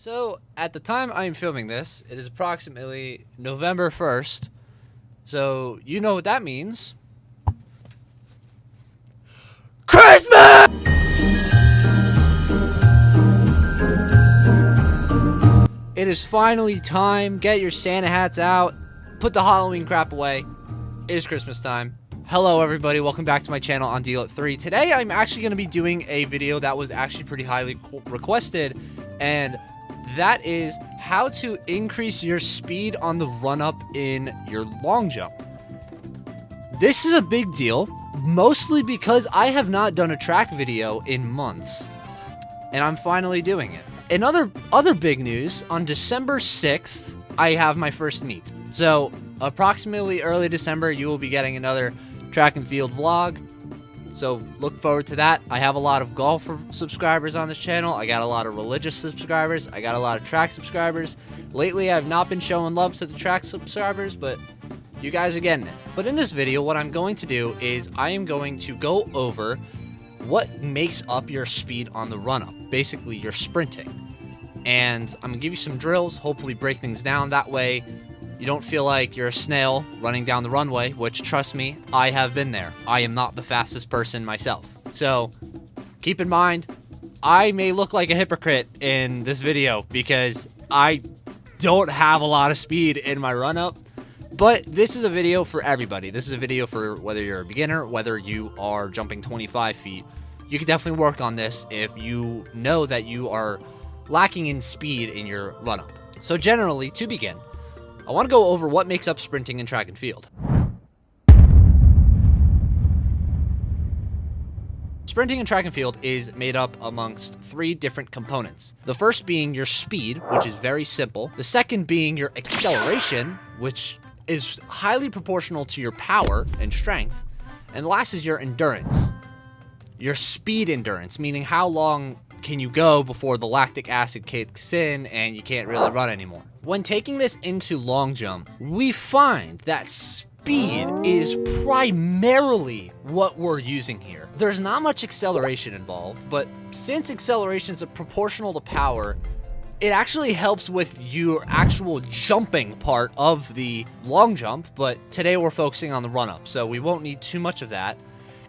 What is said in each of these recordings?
So, at the time I'm filming this, it is approximately November 1st. So, you know what that means. Christmas! It is finally time. Get your Santa hats out. Put the Halloween crap away. It is Christmas time. Hello everybody, welcome back to my channel on Deal at 3. Today I'm actually going to be doing a video that was actually pretty highly requested, and that is how to increase your speed on the run-up in your long jump. This is a big deal, mostly because I have not done a track video in months, and I'm finally doing it. In other big news, on December 6th, I have my first meet. So, approximately early December, you will be getting another track and field vlog. So, look forward to that. I have a lot of golfer subscribers on this channel. I got a lot of religious subscribers. I got a lot of track subscribers. Lately, I've not been showing love to the track subscribers, but you guys are getting it. But in this video, what I'm going to do is I am going to go over what makes up your speed on the run-up. Basically, your sprinting. And I'm going to give you some drills, hopefully break things down. That way, you don't feel like you're a snail running down the runway, which, trust me, I have been there. I am not the fastest person myself. So, keep in mind, I may look like a hypocrite in this video because I don't have a lot of speed in my run-up. But this is a video for everybody. This is a video for whether you're a beginner, whether you are jumping 25 feet. You can definitely work on this if you know that you are lacking in speed in your run-up. So generally, to begin, I want to go over what makes up sprinting in track and field. Sprinting in track and field is made up amongst three different components. The first being your speed, which is very simple. The second being your acceleration, which is highly proportional to your power and strength. And the last is your endurance. Your speed endurance, meaning how long can you go before the lactic acid kicks in and you can't really run anymore. When taking this into long jump, we find that speed is primarily what we're using here. There's not much acceleration involved, but since acceleration is proportional to power, it actually helps with your actual jumping part of the long jump, but today we're focusing on the run-up, so we won't need too much of that.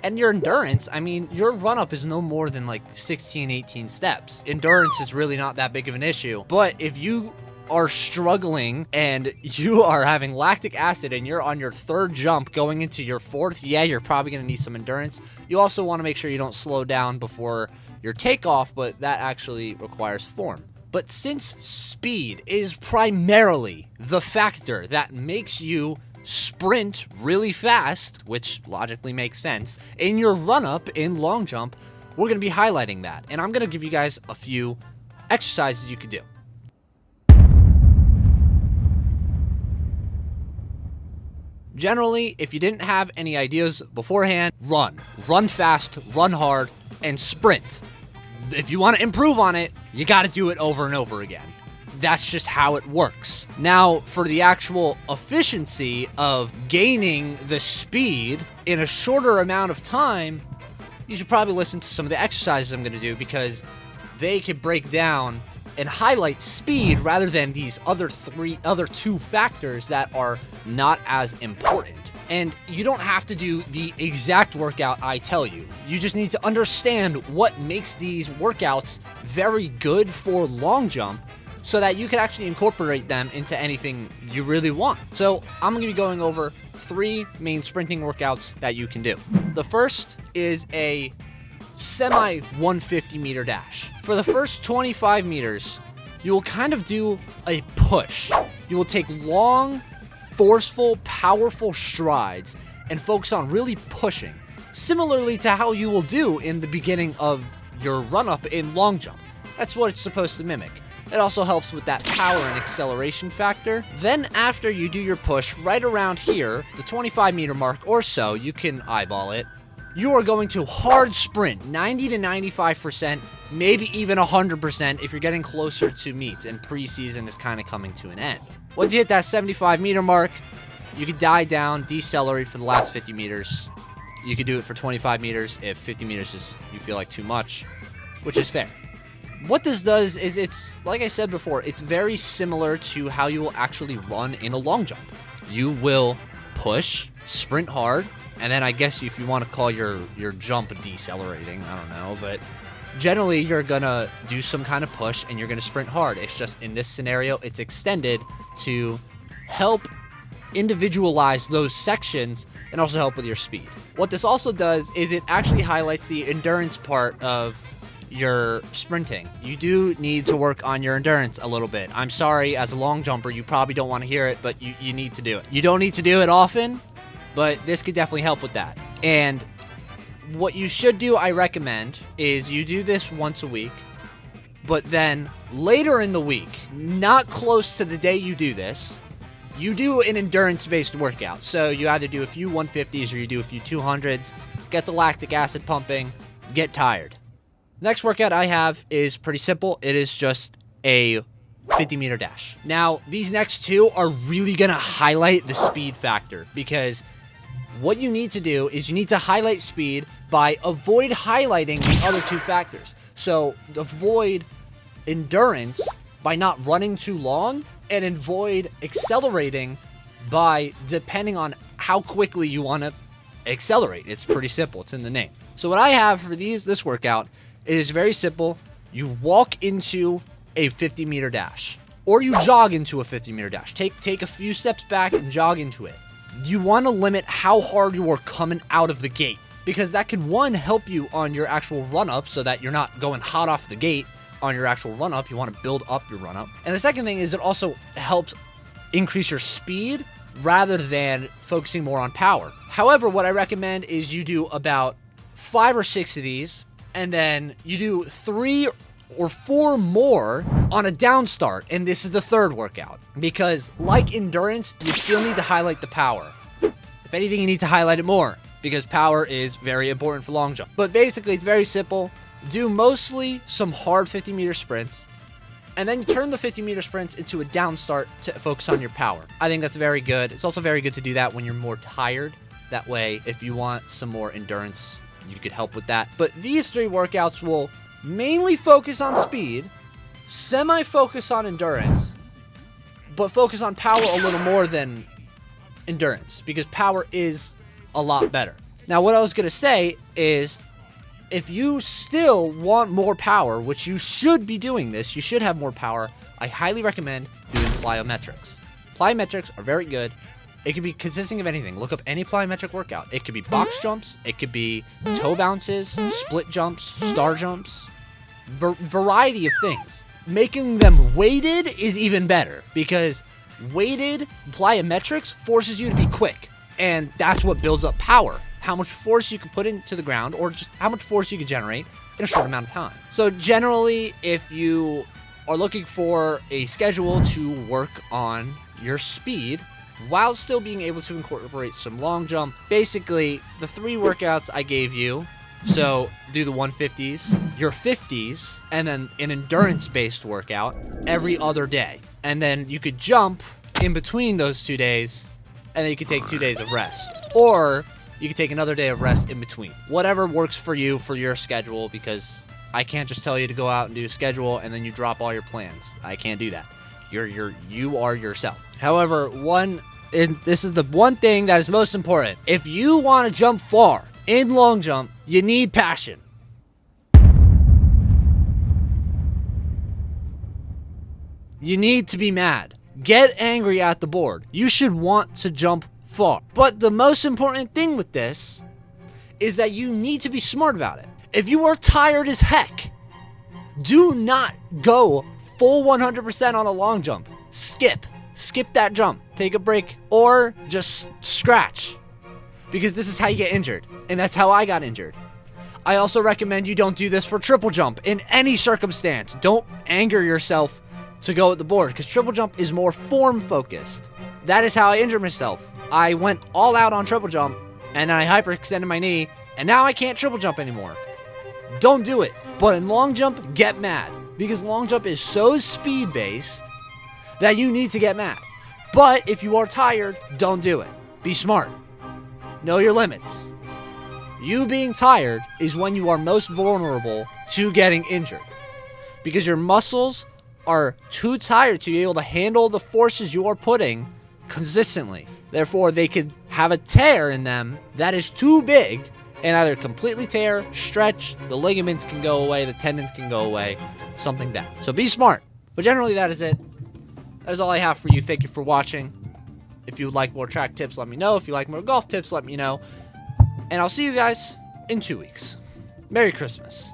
And your endurance, I mean, your run-up is no more than like 16, 18 steps. Endurance is really not that big of an issue. But if you are struggling and you are having lactic acid and you're on your third jump going into your fourth, yeah, you're probably going to need some endurance. You also want to make sure you don't slow down before your takeoff, but that actually requires form. But since speed is primarily the factor that makes you sprint really fast, which logically makes sense, in your run-up in long jump, we're going to be highlighting that. And I'm going to give you guys a few exercises you could do. Generally, if you didn't have any ideas beforehand, run. Run fast, run hard, and sprint. If you want to improve on it, you got to do it over and over again. That's just how it works. Now, for the actual efficiency of gaining the speed in a shorter amount of time, you should probably listen to some of the exercises I'm going to do because they can break down and highlight speed rather than these other two factors that are not as important. And you don't have to do the exact workout I tell you. You just need to understand what makes these workouts very good for long jump so that you can actually incorporate them into anything you really want. So I'm going to be going over three main sprinting workouts that you can do. The first is a semi 150 meter dash. For the first 25 meters, you will kind of do a push. You will take long, forceful, powerful strides and focus on really pushing, similarly to how you will do in the beginning of your run-up in long jump. That's what it's supposed to mimic. It also helps with that power and acceleration factor. Then after you do your push, right around here, the 25 meter mark or so, you can eyeball it, you are going to hard sprint, 90 to 95%, maybe even 100% if you're getting closer to meets and preseason is kind of coming to an end. Once you hit that 75 meter mark, you can die down, decelerate for the last 50 meters. You can do it for 25 meters if 50 meters is you feel like too much, which is fair. What this does is, it's like I said before, it's very similar to how you will actually run in a long jump. You will push, sprint hard, and then I guess if you want to call your jump decelerating, I don't know, but generally you're gonna do some kind of push and you're gonna sprint hard. It's just in this scenario, it's extended to help individualize those sections and also help with your speed. What this also does is it actually highlights the endurance part of your sprinting. You do need to work on your endurance a little bit. I'm sorry, as a long jumper, you probably don't want to hear it, but you need to do it. You don't need to do it often, but this could definitely help with that. And what you should do, I recommend, is you do this once a week, but then later in the week, not close to the day you do this, you do an endurance-based workout. So you either do a few 150s or you do a few 200s, get the lactic acid pumping, get tired. Next workout I have is pretty simple. It is just a 50-meter dash. Now, these next two are really going to highlight the speed factor, because what you need to do is you need to highlight speed by avoid highlighting the other two factors. So avoid endurance by not running too long, and avoid accelerating by depending on how quickly you want to accelerate. It's pretty simple. It's in the name. So what I have for this workout is very simple. You walk into a 50-meter dash, or you jog into a 50-meter dash. Take a few steps back and jog into it. You want to limit how hard you are coming out of the gate, because that can, one, help you on your actual run-up so that you're not going hot off the gate on your actual run-up. You want to build up your run-up. And the second thing is it also helps increase your speed rather than focusing more on power. However, what I recommend is you do about 5 or 6 of these, and then you do 3 or 4 more on a down start. And this is the third workout, because like endurance, you still need to highlight the power. If anything, you need to highlight it more, because power is very important for long jump. But basically, it's very simple. Do mostly some hard 50-meter sprints, and then turn the 50-meter sprints into a down start to focus on your power. I think that's very good. It's also very good to do that when you're more tired. That way, if you want some more endurance, you could help with that. But these 3 workouts will mainly focus on speed, semi-focus on endurance, but focus on power a little more than endurance, because power is a lot better. Now, what I was going to say is, if you still want more power, which you should be doing this, you should have more power, I highly recommend doing plyometrics. Plyometrics are very good. It could be consisting of anything. Look up any plyometric workout. It could be box jumps. It could be toe bounces, split jumps, star jumps, variety of things. Making them weighted is even better, because weighted plyometrics forces you to be quick, and that's what builds up power. How much force you can put into the ground, or just how much force you can generate in a short amount of time. So generally, if you are looking for a schedule to work on your speed while still being able to incorporate some long jump, basically the 3 workouts I gave you. So do the 150s, your 50s, and then an endurance-based workout every other day. And then you could jump in between those 2 days, and then you could take 2 days of rest. Or you could take another day of rest in between. Whatever works for you for your schedule, because I can't just tell you to go out and do a schedule and then you drop all your plans. I can't do that. You are yourself. However, this is the one thing that is most important. If you want to jump far in long jump, you need passion. You need to be mad. Get angry at the board. You should want to jump far. But the most important thing with this is that you need to be smart about it. If you are tired as heck, do not go full 100% on a long jump. Skip that jump. Take a break, or just scratch, because this is how you get injured, and that's how I got injured. I also recommend you don't do this for triple jump in any circumstance. Don't anger yourself to go at the board, because triple jump is more form focused. That is how I injured myself. I went all out on triple jump, and then I hyperextended my knee, and now I can't triple jump anymore. Don't do it. But in long jump, get mad, because long jump is so speed based that you need to get mad. But if you are tired, don't do it. Be smart. Know your limits. You being tired is when you are most vulnerable to getting injured, because your muscles are too tired to be able to handle the forces you are putting consistently. Therefore, they could have a tear in them that is too big and either completely tear, stretch, the ligaments can go away, the tendons can go away, something bad. So be smart. But generally, that is it. That is all I have for you. Thank you for watching. If you would like more track tips, let me know. If you like more golf tips, let me know. And I'll see you guys in 2 weeks. Merry Christmas.